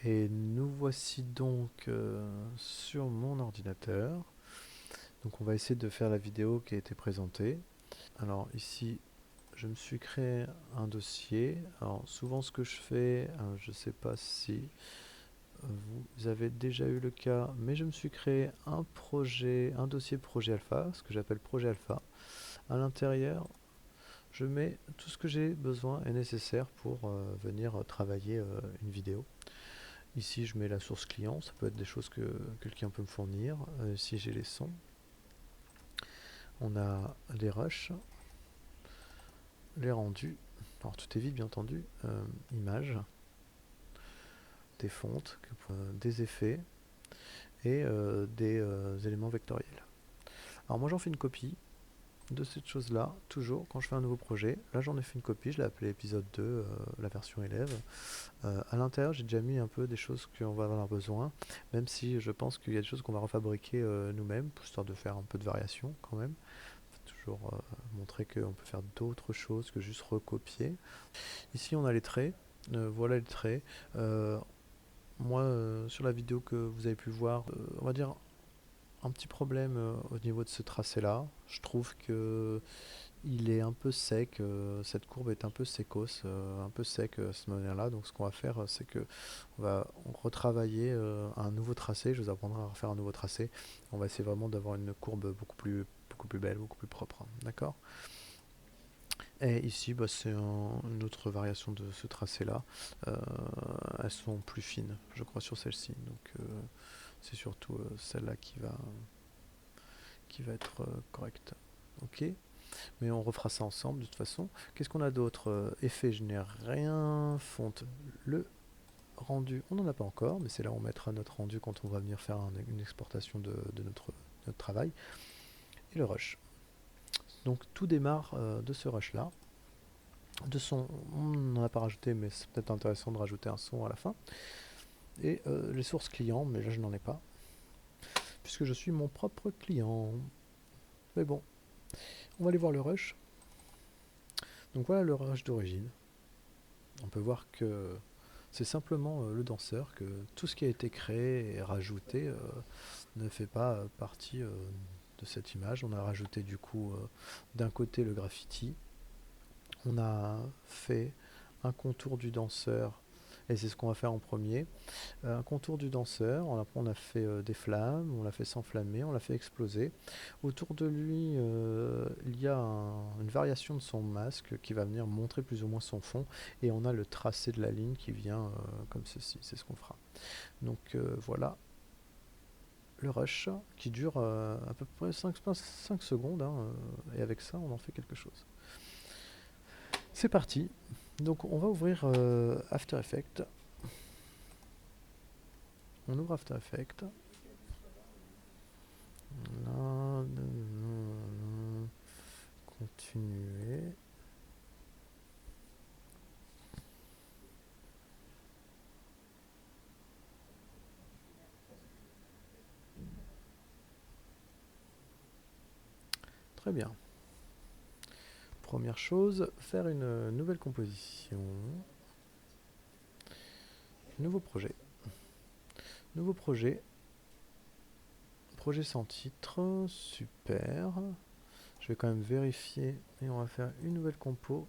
Et nous voici donc sur mon ordinateur. Donc on va essayer de faire la vidéo qui a été présentée. Alors ici, je me suis créé un dossier. Alors souvent ce que je fais, je ne sais pas si vous avez déjà eu le cas, mais je me suis créé un projet, un dossier projet alpha, ce que j'appelle projet alpha. À l'intérieur, je mets tout ce que j'ai besoin et nécessaire pour venir travailler une vidéo. Ici, je mets la source client, ça peut être des choses que quelqu'un peut me fournir. Ici, j'ai les sons. On a les rushs, les rendus. Alors, tout est vide, bien entendu. Images, des fontes, des effets et des éléments vectoriels. Alors, moi, j'en fais une copie de cette chose-là, toujours, quand je fais un nouveau projet. Là, j'en ai fait une copie, je l'ai appelé épisode 2, la version élève. À l'intérieur, j'ai déjà mis un peu des choses qu'on va avoir besoin, même si je pense qu'il y a des choses qu'on va refabriquer nous-mêmes, histoire de faire un peu de variation quand même. Faut toujours montrer qu'on peut faire d'autres choses que juste recopier. Ici, on a les traits. Voilà les traits. Moi, sur la vidéo que vous avez pu voir, on va dire un petit problème au niveau de ce tracé-là. Je trouve que il est un peu sec, cette courbe est un peu sécos, un peu sec à cette manière-là. Donc ce qu'on va faire, c'est que on va retravailler un nouveau tracé. Je vous apprendrai à refaire un nouveau tracé. On va essayer vraiment d'avoir une courbe beaucoup plus belle, beaucoup plus propre. D'accord. Et ici, bah, c'est une autre variation de ce tracé-là. Elles sont plus fines, je crois, sur celle-ci. Donc c'est surtout celle-là qui va être correcte. Ok. Mais on refera ça ensemble de toute façon. Qu'est-ce qu'on a d'autre? Effet, je n'ai rien. Fonte, le rendu, on n'en a pas encore, mais c'est là où on mettra notre rendu quand on va venir faire une exportation de notre travail. Et le rush. Donc tout démarre de ce rush là. De son, on n'en a pas rajouté, mais c'est peut-être intéressant de rajouter un son à la fin. Et les sources clients, mais là je n'en ai pas, puisque je suis mon propre client. Mais bon, on va aller voir le rush. Donc voilà le rush d'origine. On peut voir que c'est simplement le danseur, que tout ce qui a été créé et rajouté ne fait pas partie de cette image. On a rajouté du coup d'un côté le graffiti, on a fait un contour du danseur, et c'est ce qu'on va faire en premier. Un contour du danseur, on a fait des flammes, on l'a fait s'enflammer, on l'a fait exploser. Autour de lui, il y a une variation de son masque qui va venir montrer plus ou moins son fond, et on a le tracé de la ligne qui vient comme ceci, c'est ce qu'on fera. Donc voilà le rush qui dure à peu près 5 secondes, hein, et avec ça on en fait quelque chose. C'est parti, donc on va ouvrir After Effects. On ouvre After Effects. Là, continuer. Très bien. Première chose, faire une nouvelle composition. Nouveau projet. Nouveau projet. Projet sans titre. Super. Je vais quand même vérifier. Et on va faire une nouvelle compo.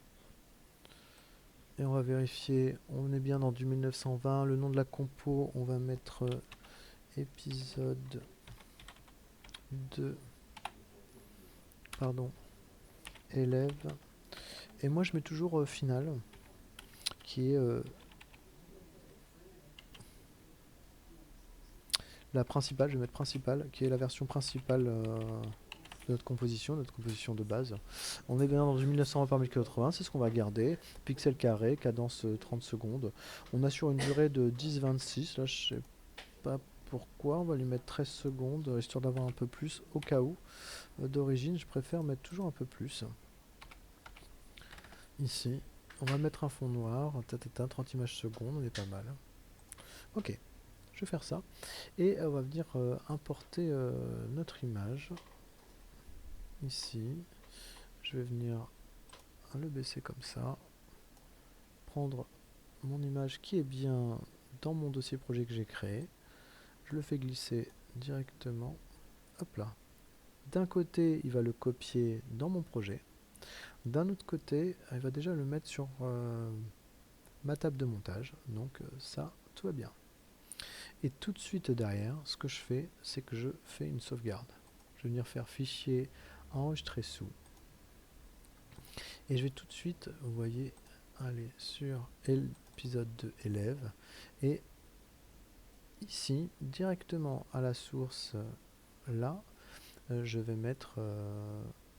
Et on va vérifier. On est bien dans du 1920. Le nom de la compo, on va mettre épisode 2. Pardon. Élève. Et moi, je mets toujours final. Qui est la principale, je vais mettre principale, qui est la version principale de notre composition de base. On est bien dans du 1920 par 1080, c'est ce qu'on va garder. Pixel carré, cadence 30 secondes. On a sur une durée de 10-26, là je sais pas pourquoi, on va lui mettre 13 secondes, histoire d'avoir un peu plus, au cas où. D'origine, je préfère mettre toujours un peu plus. Ici, on va mettre un fond noir, 30 images secondes, on est pas mal. Ok. Je vais faire ça et on va venir importer notre image ici. Je vais venir le baisser comme ça, prendre mon image qui est bien dans mon dossier projet que j'ai créé. Je le fais glisser directement, hop là. D'un côté, il va le copier dans mon projet. D'un autre côté, il va déjà le mettre sur ma table de montage. Donc ça, tout va bien. Et tout de suite derrière, ce que je fais, c'est que je fais une sauvegarde. Je vais venir faire fichier enregistrer sous. Et je vais tout de suite, vous voyez, aller sur l'épisode de élève. Et ici, directement à la source, là, je vais mettre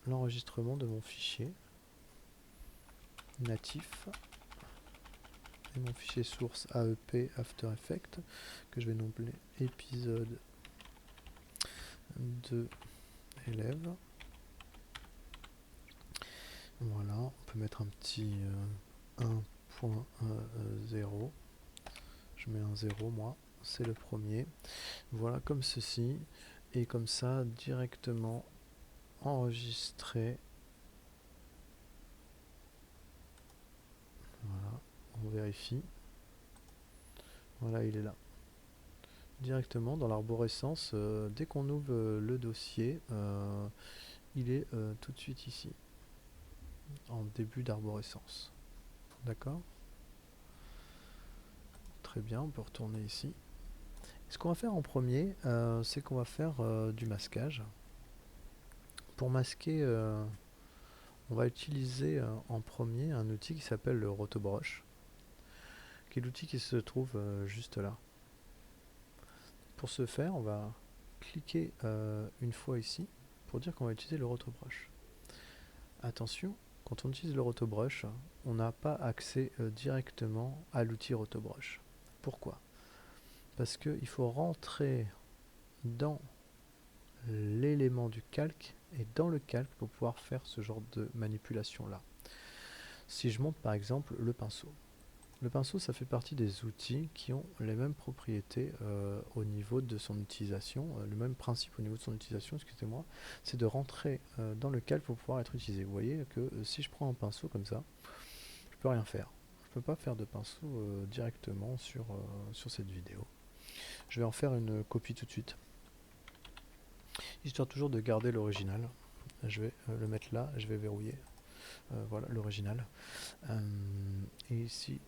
l'enregistrement de mon fichier natif et mon fichier source AEP After Effects que je vais nommer épisode de élève. Voilà, on peut mettre un petit 1.0. Je mets un 0 moi, c'est le premier. Voilà comme ceci, et comme ça directement enregistré. Voilà, on vérifie. Voilà, il est là. Directement dans l'arborescence, dès qu'on ouvre le dossier, il est tout de suite ici, en début d'arborescence. D'accord? Très bien, on peut retourner ici. Ce qu'on va faire en premier, c'est qu'on va faire du masquage. Pour masquer, on va utiliser en premier un outil qui s'appelle le rotobrush, qui est l'outil qui se trouve juste là. Pour ce faire, on va cliquer une fois ici pour dire qu'on va utiliser le rotobrush. Attention, quand on utilise le rotobrush, on n'a pas accès directement à l'outil rotobrush. Pourquoi? Parce qu'il faut rentrer dans l'élément du calque et dans le calque pour pouvoir faire ce genre de manipulation là. Si je monte par exemple le pinceau. Le pinceau, ça fait partie des outils qui ont les mêmes propriétés au niveau de son utilisation, le même principe au niveau de son utilisation, excusez-moi, c'est de rentrer dans le calque pour pouvoir être utilisé. Vous voyez que si je prends un pinceau comme ça, je peux rien faire. Je peux pas faire de pinceau directement sur cette vidéo. Je vais en faire une copie tout de suite. Histoire toujours de garder l'original. Je vais le mettre là, je vais verrouiller. Voilà l'original. Et ici,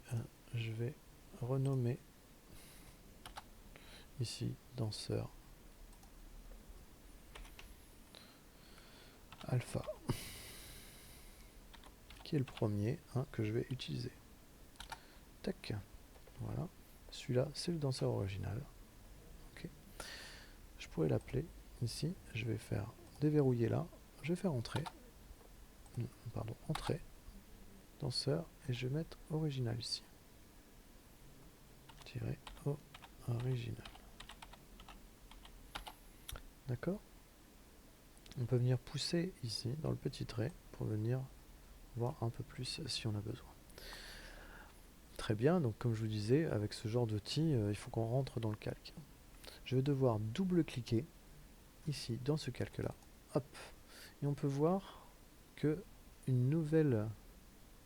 je vais renommer ici danseur alpha, qui est le premier que je vais utiliser. Tac, voilà. Celui-là, c'est le danseur original. Okay. Je pourrais l'appeler ici. Je vais faire déverrouiller là. Je vais faire entrer. Pardon, entrée. Danseur. Et je vais mettre original ici. Tirer original. D'accord? On peut venir pousser ici dans le petit trait pour venir voir un peu plus si on a besoin. Très bien, donc comme je vous disais, avec ce genre d'outil, il faut qu'on rentre dans le calque. Je vais devoir double-cliquer ici dans ce calque-là. Hop. Et on peut voir que une nouvelle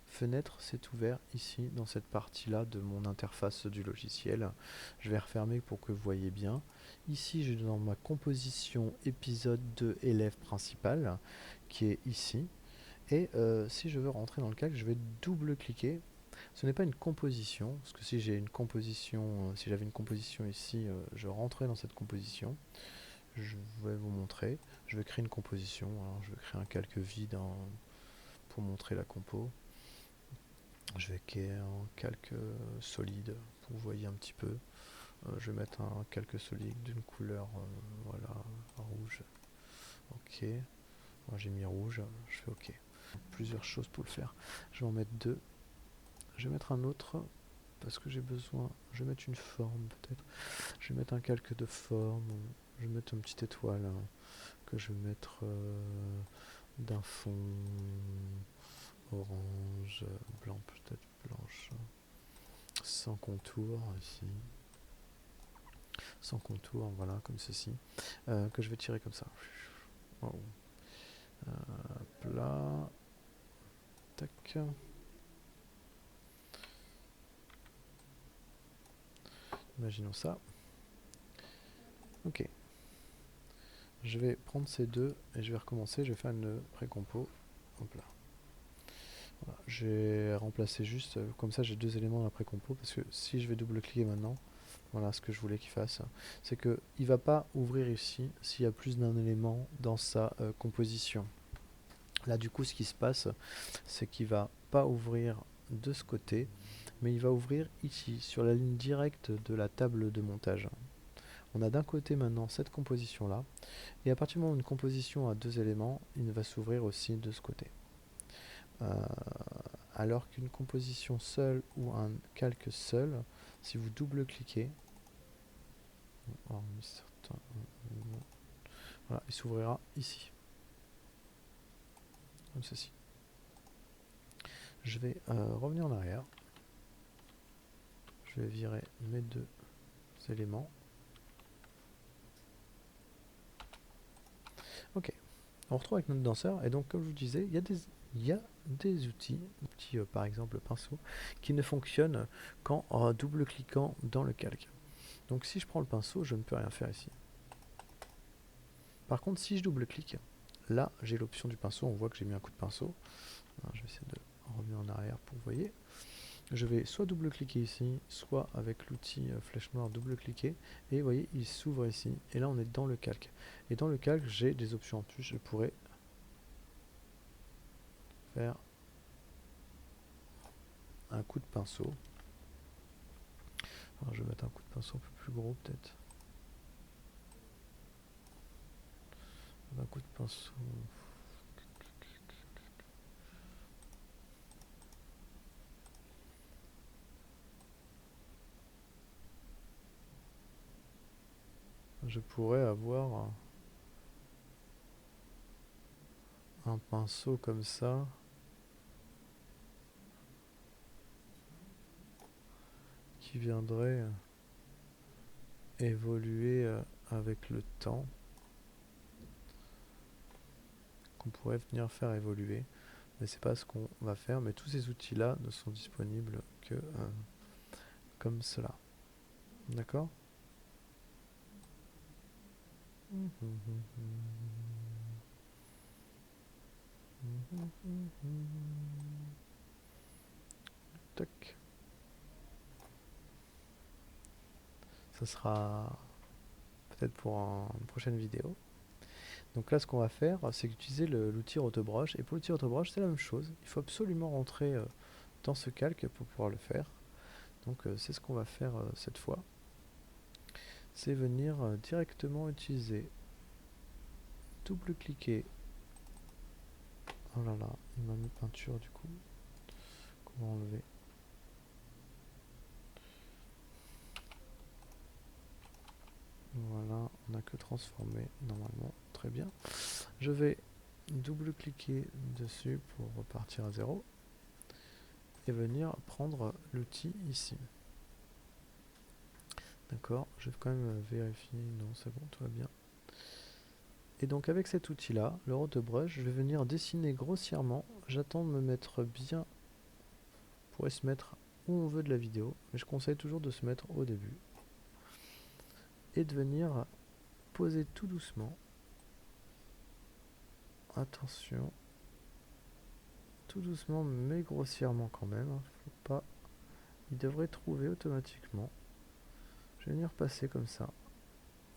fenêtre s'est ouverte ici dans cette partie-là de mon interface du logiciel. Je vais refermer pour que vous voyez bien. Ici, je suis dans ma composition épisode de élève principal qui est ici. Et si je veux rentrer dans le calque, je vais double-cliquer. Ce n'est pas une composition, parce que si j'ai une composition, si j'avais une composition ici, je rentrais dans cette composition. Je vais vous montrer. Je vais créer une composition. Alors je vais créer un calque vide pour montrer la compo. Je vais créer un calque solide pour que vous voyez un petit peu. Je vais mettre un calque solide d'une couleur voilà, rouge. Ok. Moi j'ai mis rouge. Je fais ok. Plusieurs choses pour le faire. Je vais en mettre deux. Je vais mettre un autre parce que j'ai besoin. Je vais mettre une forme peut-être. Je vais mettre un calque de forme. Je vais mettre une petite étoile que je vais mettre d'un fond orange, blanc peut-être blanche, sans contour ici. Sans contour, voilà, comme ceci. Que je vais tirer comme ça. Wow. Là. Tac. Imaginons ça. Ok. Je vais prendre ces deux et je vais recommencer. Je vais faire une pré-compo. Hop là. Voilà. J'ai remplacé juste, comme ça j'ai deux éléments dans la pré-compo, parce que si je vais double-cliquer maintenant, voilà ce que je voulais qu'il fasse, c'est qu'il ne va pas ouvrir ici s'il y a plus d'un élément dans sa composition. Là du coup ce qui se passe, c'est qu'il ne va pas ouvrir de ce côté, mais il va ouvrir ici, sur la ligne directe de la table de montage. On a d'un côté maintenant cette composition là, et à partir du moment où une composition a deux éléments, il va s'ouvrir aussi de ce côté. Alors qu'une composition seule ou un calque seul, si vous double-cliquez, voilà, il s'ouvrira ici, comme ceci. Je vais revenir en arrière. Je vais virer mes deux éléments. Ok, on retrouve avec notre danseur, et donc comme je vous disais, il y a des outils, petits par exemple pinceau, qui ne fonctionnent qu'en double-cliquant dans le calque. Donc si je prends le pinceau, je ne peux rien faire ici. Par contre, si je double-clique, là j'ai l'option du pinceau, on voit que j'ai mis un coup de pinceau. Alors, je vais essayer de revenir en arrière pour que vous voyez. Je vais soit double-cliquer ici, soit avec l'outil flèche noire double-cliquer, et vous voyez, il s'ouvre ici, et là on est dans le calque. Et dans le calque, j'ai des options en plus, je pourrais faire un coup de pinceau. Alors je vais mettre un coup de pinceau un peu plus gros peut-être. Un coup de pinceau. Je pourrais avoir un pinceau comme ça. Qui viendrait évoluer avec le temps. Qu'on pourrait venir faire évoluer. Mais c'est pas ce qu'on va faire. Mais tous ces outils-là ne sont disponibles que comme cela. D'accord ? Tac. Ça sera peut-être pour une prochaine vidéo. Donc là, ce qu'on va faire, c'est utiliser l'outil rotobrush. Et pour l'outil rotobrush, c'est la même chose. Il faut absolument rentrer dans ce calque pour pouvoir le faire. Donc c'est ce qu'on va faire cette fois. C'est venir directement utiliser, double-cliquer. Oh là là, il m'a mis peinture du coup. Comment enlever ? Voilà, on n'a que transformé normalement, très bien. Je vais double-cliquer dessus pour repartir à 0 et venir prendre l'outil ici. D'accord, je vais quand même vérifier, non c'est bon, tout va bien. Et donc avec cet outil là, le rotobrush, je vais venir dessiner grossièrement, j'attends de me mettre bien, on pourrait se mettre où on veut de la vidéo, mais je conseille toujours de se mettre au début. Et de venir poser tout doucement. Attention. Tout doucement, mais grossièrement quand même. Faut pas. Il devrait trouver automatiquement. Je vais venir passer comme ça.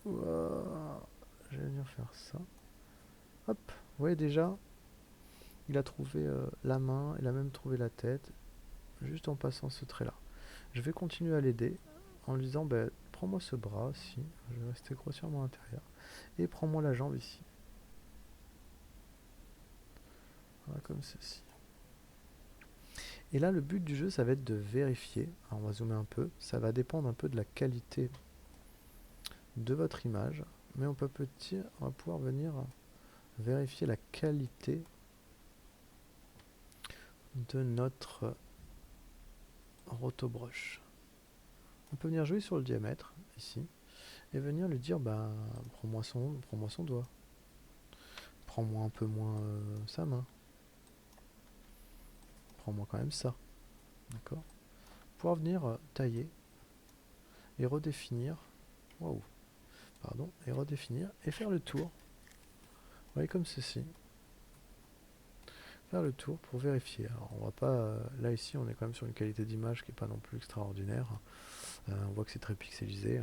Ouah. Je vais venir faire ça. Hop. Vous voyez déjà, il a trouvé la main, il a même trouvé la tête, juste en passant ce trait-là. Je vais continuer à l'aider en lui disant, bah, prends-moi ce bras aussi. Je vais rester grossièrement à l'intérieur. Et prends-moi la jambe ici. Voilà, comme ceci. Et là, le but du jeu, ça va être de vérifier. Alors, on va zoomer un peu. Ça va dépendre un peu de la qualité de votre image. Mais on va pouvoir venir vérifier la qualité de notre rotobrush. On peut venir jouer sur le diamètre, ici, et venir lui dire, bah, prends-moi son doigt. Prends-moi un peu moins sa main. Prends-moi quand même ça. D'accord ? Pouvoir venir tailler et redéfinir. Waouh, pardon, et redéfinir et faire le tour. Vous voyez, comme ceci. Faire le tour pour vérifier. Alors on va pas, là ici on est quand même sur une qualité d'image qui n'est pas non plus extraordinaire. On voit que c'est très pixelisé.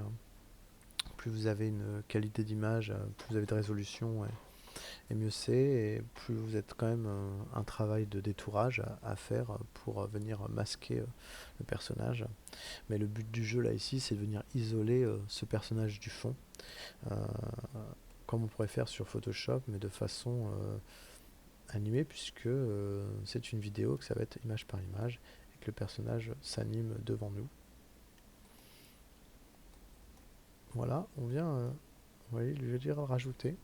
Plus vous avez une qualité d'image, plus vous avez de résolution et mieux c'est, et plus vous êtes quand même un travail de détourage à faire pour venir masquer le personnage. Mais le but du jeu là ici, c'est de venir isoler ce personnage du fond, comme on pourrait faire sur Photoshop, mais de façon animée, puisque c'est une vidéo que ça va être image par image et que le personnage s'anime devant nous. Voilà, on vient, vous voyez, je vais dire rajouter.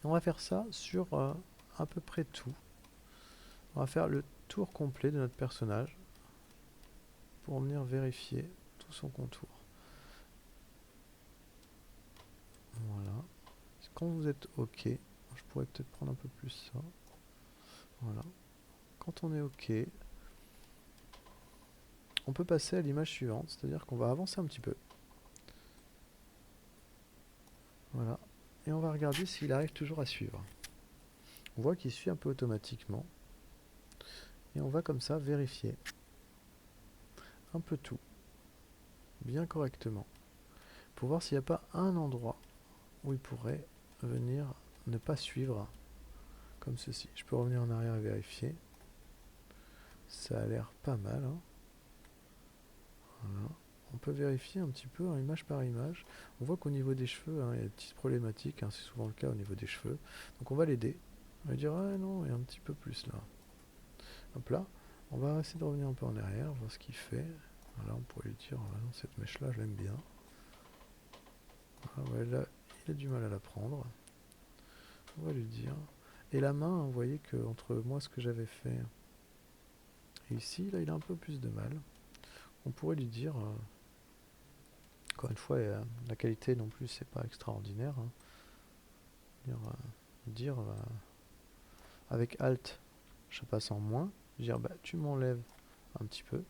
Et on va faire ça sur à peu près tout. On va faire le tour complet de notre personnage pour venir vérifier tout son contour. Voilà. Quand vous êtes OK, je pourrais peut-être prendre un peu plus ça. Voilà. Quand on est OK, on peut passer à l'image suivante, c'est-à-dire qu'on va avancer un petit peu. Voilà. Et on va regarder s'il arrive toujours à suivre. On voit qu'il suit un peu automatiquement. Et on va comme ça vérifier un peu tout, bien correctement, pour voir s'il n'y a pas un endroit où il pourrait venir ne pas suivre, comme ceci. Je peux revenir en arrière et vérifier. Ça a l'air pas mal. Voilà. On peut vérifier un petit peu image par image. On voit qu'au niveau des cheveux, il y a des petites problématiques. C'est souvent le cas au niveau des cheveux. Donc on va l'aider. On va dire, ah non, il y a un petit peu plus là. Hop là. On va essayer de revenir un peu en arrière, voir ce qu'il fait. Voilà, on pourrait lui dire, ah non, cette mèche là, je l'aime bien. Ah ouais, là, il a du mal à la prendre. On va lui dire. Et la main, vous voyez que entre moi ce que j'avais fait et ici, là, il a un peu plus de mal. On pourrait lui dire, encore une fois, la qualité non plus, c'est pas extraordinaire. Dire avec Alt, je passe en moins. Dire, bah, tu m'enlèves un petit peu.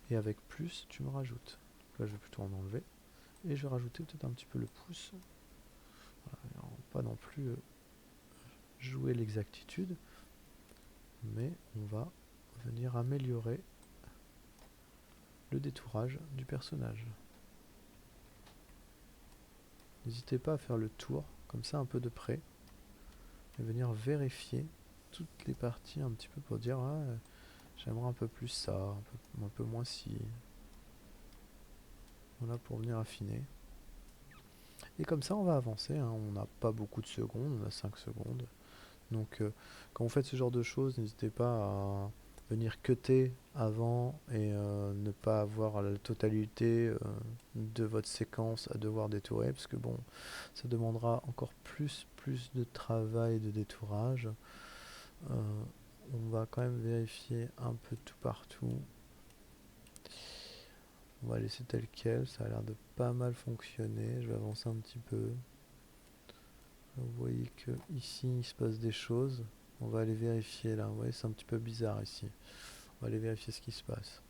Et avec plus, tu me rajoutes. Là, je vais plutôt en enlever. Et je vais rajouter peut-être un petit peu le pouce. Voilà, pas non plus jouer l'exactitude, mais on va venir améliorer le détourage du personnage. N'hésitez pas à faire le tour, comme ça un peu de près, et venir vérifier toutes les parties un petit peu pour dire ah, j'aimerais un peu plus ça, un peu moins ci. Voilà, pour venir affiner. Et comme ça on va avancer, on n'a pas beaucoup de secondes, on a 5 secondes. Donc quand vous faites ce genre de choses, n'hésitez pas à venir cutter avant et ne pas avoir la totalité de votre séquence à devoir détourer, parce que bon, ça demandera encore plus de travail de détourage. On va quand même vérifier un peu tout partout. On va laisser tel quel, ça a l'air de pas mal fonctionner. Je vais avancer un petit peu. Vous voyez que ici il se passe des choses. On va aller vérifier là. Vous voyez, c'est un petit peu bizarre ici. On va aller vérifier ce qui se passe.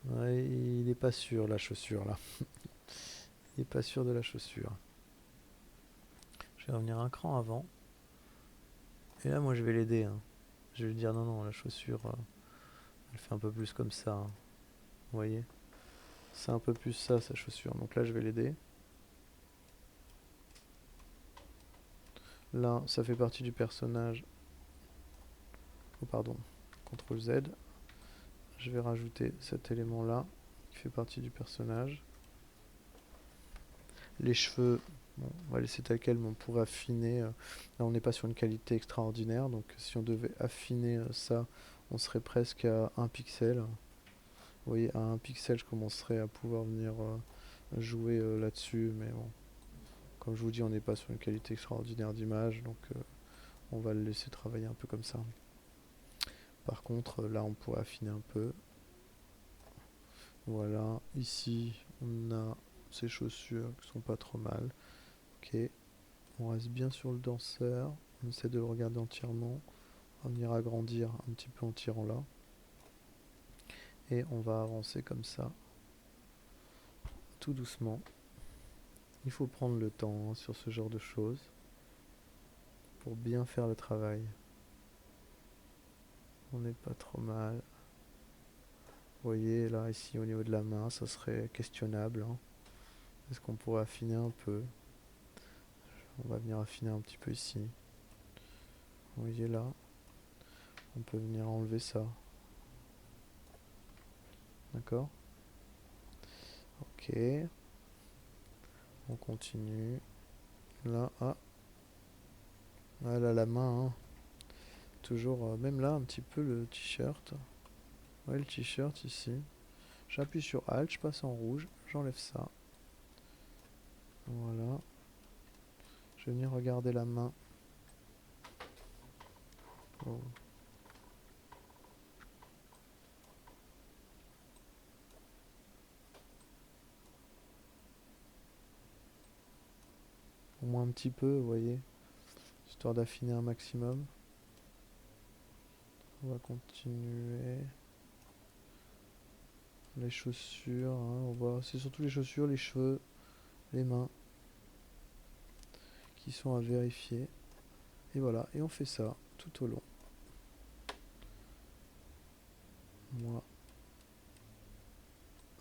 Ouais, il n'est pas sûr la chaussure là. Il n'est pas sûr de la chaussure. Je vais revenir un cran avant. Et là moi je vais l'aider. Je vais lui dire non non, la chaussure elle fait un peu plus comme ça. Vous voyez, c'est un peu plus ça sa chaussure. Donc là je vais l'aider. Là ça fait partie du personnage. Oh pardon, CTRL Z. Je vais rajouter cet élément là qui fait partie du personnage. Les cheveux, bon, on va laisser tel quel, mais on pourrait affiner. Là, on n'est pas sur une qualité extraordinaire, donc si on devait affiner ça, on serait presque à 1 pixel. Vous voyez, à 1 pixel, je commencerai à pouvoir venir jouer là-dessus, mais bon, comme je vous dis, on n'est pas sur une qualité extraordinaire d'image, donc on va le laisser travailler un peu comme ça. Par contre, là, on pourrait affiner un peu. Voilà, ici, on a ces chaussures qui sont pas trop mal. Ok, on reste bien sur le danseur, on essaie de le regarder entièrement, on va venir agrandir un petit peu en tirant là. et on va avancer comme ça, tout doucement. Il faut prendre le temps sur ce genre de choses pour bien faire le travail. On n'est pas trop mal. Vous voyez là, ici au niveau de la main, ça serait questionnable. Est-ce qu'on pourrait affiner un peu? On va venir affiner un petit peu ici. Vous voyez là, on peut venir enlever ça. D'accord? Ok. On continue. Là, ah. Ah là, la main, hein. Toujours, même là, un petit peu le t-shirt. Ouais, le t-shirt ici. J'appuie sur Alt, je passe en rouge, j'enlève ça. Voilà. Je vais venir regarder la main. Oh. Au moins un petit peu, vous voyez. Histoire d'affiner un maximum. On va continuer. Les chaussures, hein, on voit. C'est surtout les chaussures, les cheveux, les mains qui sont à vérifier. Et voilà, et on fait ça tout au long. Moi,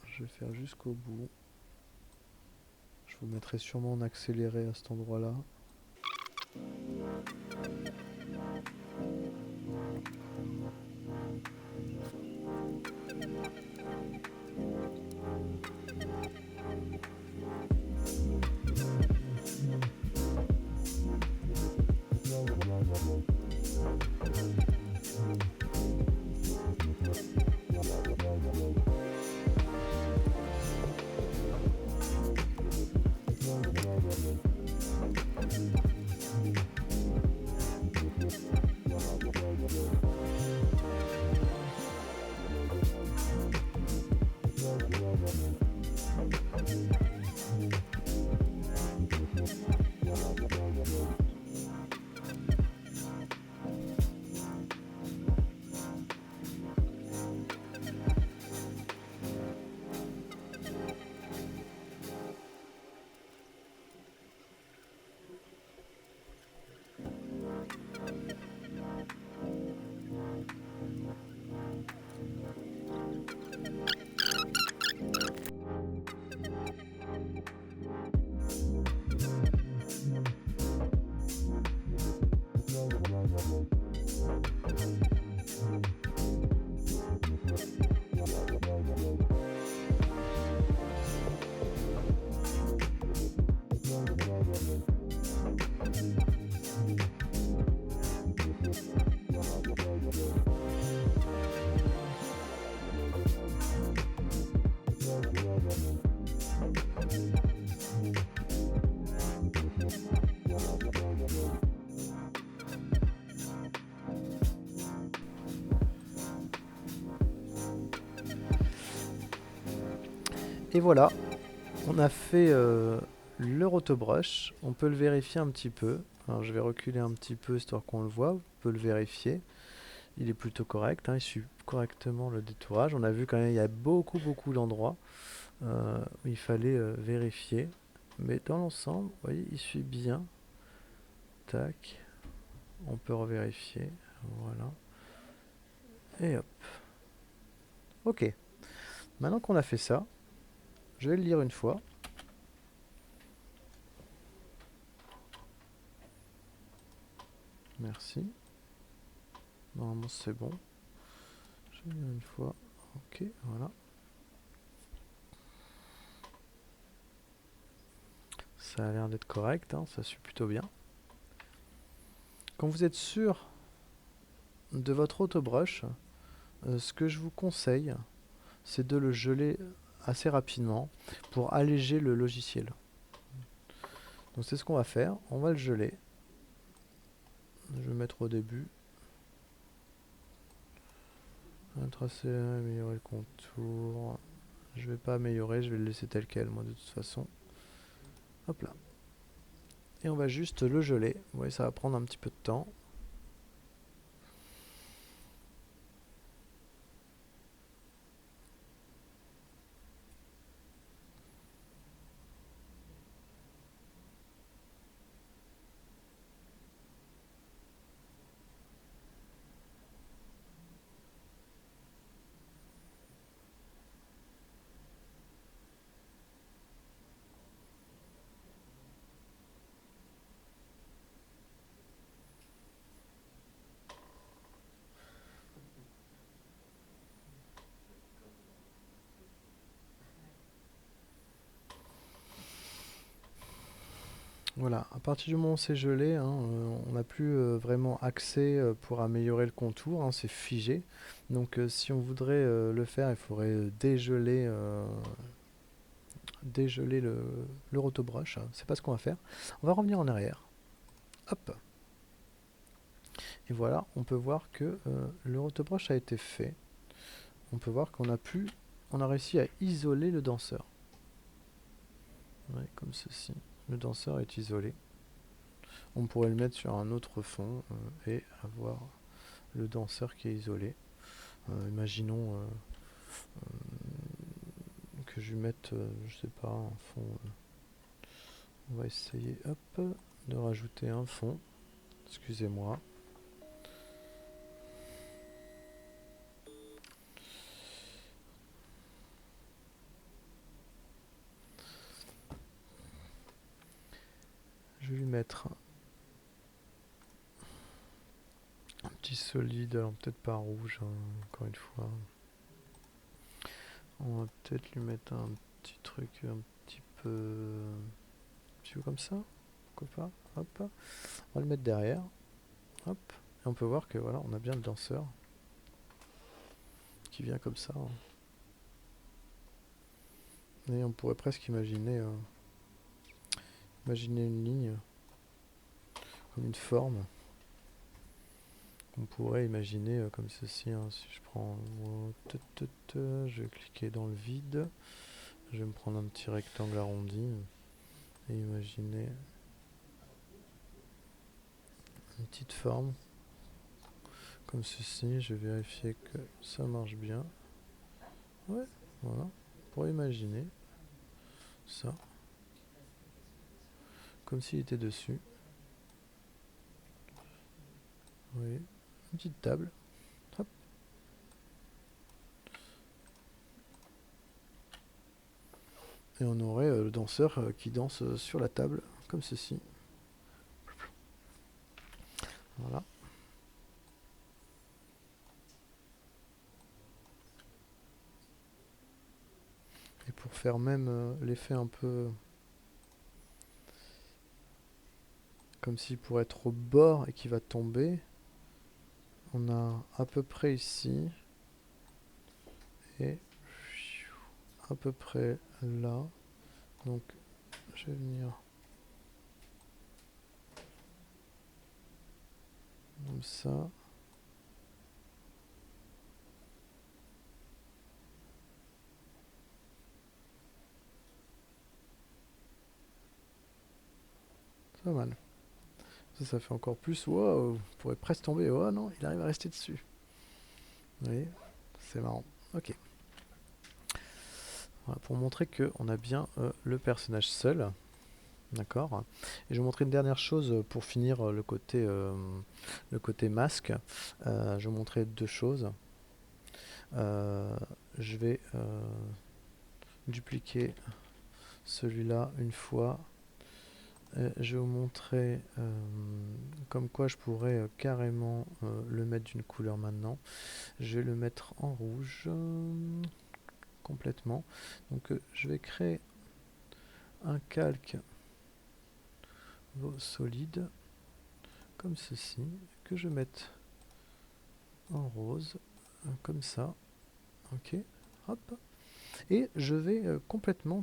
je vais faire jusqu'au bout. Je vous mettrai sûrement en accéléré à cet endroit-là. Et voilà, on a fait le rotobrush. On peut le vérifier un petit peu. Alors je vais reculer un petit peu histoire qu'on le voit. On peut le vérifier. Il est plutôt correct, hein, il suit correctement le détourage. On a vu quand même il y a beaucoup d'endroits où il fallait vérifier. Mais dans l'ensemble, vous voyez, il suit bien. Tac. On peut revérifier. Voilà. Et hop. Ok. Maintenant qu'on a fait ça, je vais le lire une fois. Merci. Normalement c'est bon. Je vais lire une fois. Ok, voilà. Ça a l'air d'être correct, hein, ça suit plutôt bien. Quand vous êtes sûr de votre autobrush, ce que je vous conseille, c'est de le geler assez rapidement pour alléger le logiciel. Donc c'est ce qu'on va faire, on va le geler. Je vais mettre au début. Tracer, améliorer le contour. Je vais pas améliorer, je vais le laisser tel quel moi de toute façon. Hop là. Et on va juste le geler. Vous voyez, ça va prendre un petit peu de temps. Voilà, à partir du moment où c'est gelé, hein, on n'a plus vraiment accès pour améliorer le contour, hein, c'est figé. Donc si on voudrait le faire, il faudrait dégeler le rotobrush. C'est pas ce qu'on va faire. On va revenir en arrière. Hop. Et voilà, on peut voir que le rotobrush a été fait. On peut voir on a réussi à isoler le danseur. Ouais, comme ceci. Le danseur est isolé. On pourrait le mettre sur un autre fond et avoir le danseur qui est isolé. Imaginons que je lui mette, je sais pas, un fond. On va essayer, hop, de rajouter un fond. Excusez-moi. Je vais lui mettre un petit solide, alors peut-être pas rouge, hein, encore une fois. On va peut-être lui mettre un petit truc un petit peu comme ça. Pourquoi pas. Hop. On va le mettre derrière. Hop. Et on peut voir que voilà, on a bien le danseur qui vient comme ça, hein. Et on pourrait presque imaginer une ligne, comme une forme. On pourrait imaginer comme ceci, hein. Si je prends, je vais cliquer dans le vide, je vais me prendre un petit rectangle arrondi et imaginer une petite forme comme ceci. Je vais vérifier que ça marche bien. Ouais, voilà. On pourrait imaginer ça comme s'il était dessus. Oui, une petite table. Hop. Et on aurait le danseur qui danse sur la table, comme ceci. Voilà. Et pour faire même l'effet un peu comme s'il pourrait être au bord et qui va tomber, on a à peu près ici et à peu près là. Donc je vais venir comme ça. C'est pas mal. Ça fait encore plus. Wow, on pourrait presque tomber. Oh non, il arrive à rester dessus. Vous voyez, c'est marrant. Ok. Voilà, pour montrer qu'on a bien le personnage seul. D'accord. Et je vais vous montrer une dernière chose pour finir le côté masque. Je vais vous montrer deux choses. Je vais dupliquer celui-là une fois. Je vais vous montrer comme quoi je pourrais carrément le mettre d'une couleur maintenant. Je vais le mettre en rouge complètement. Donc je vais créer un calque solide comme ceci que je mette en rose comme ça. Ok, hop. Et je vais complètement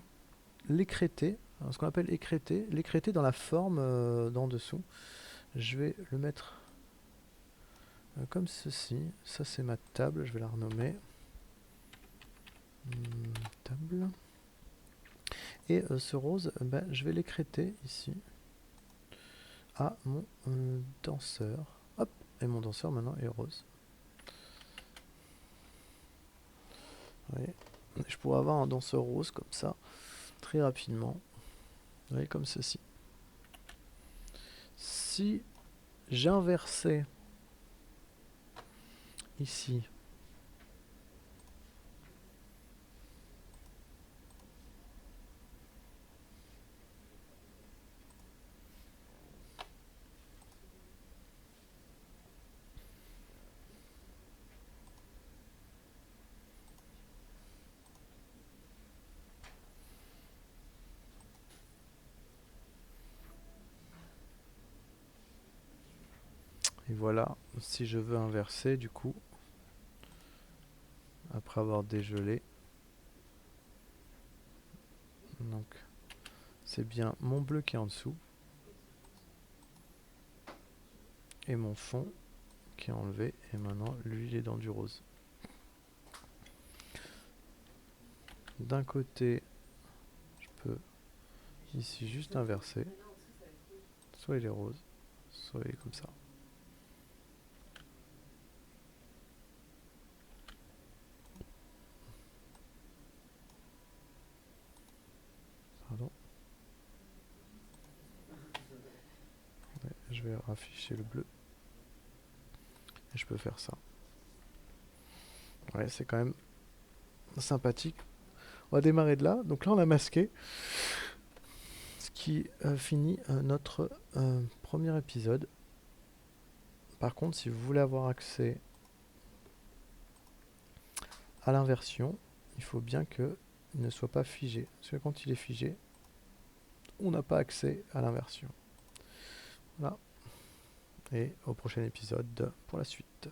l'écréter, ce qu'on appelle l'écréter dans la forme d'en dessous. Je vais le mettre comme ceci. Ça c'est ma table, je vais la renommer table. Et ce rose, je vais l'écréter ici à mon danseur. Hop, et mon danseur maintenant est rose. Vous voyez, je pourrais avoir un danseur rose comme ça, très rapidement. Vous voyez, comme ceci. Si j'inversais ici Et voilà, si je veux inverser du coup, après avoir dégelé, donc c'est bien mon bleu qui est en dessous et mon fond qui est enlevé, et maintenant lui il est dans du rose. D'un côté, je peux ici juste inverser, soit il est rose, soit il est comme ça. Pardon. Ouais, je vais afficher le bleu. Et je peux faire ça. Ouais, c'est quand même sympathique. On va démarrer de là. Donc là, on a masqué. Ce qui finit notre premier épisode. Par contre, si vous voulez avoir accès à l'inversion, il faut bien qu'il ne soit pas figé. Parce que quand il est figé, on n'a pas accès à l'inversion. Voilà. Et au prochain épisode pour la suite.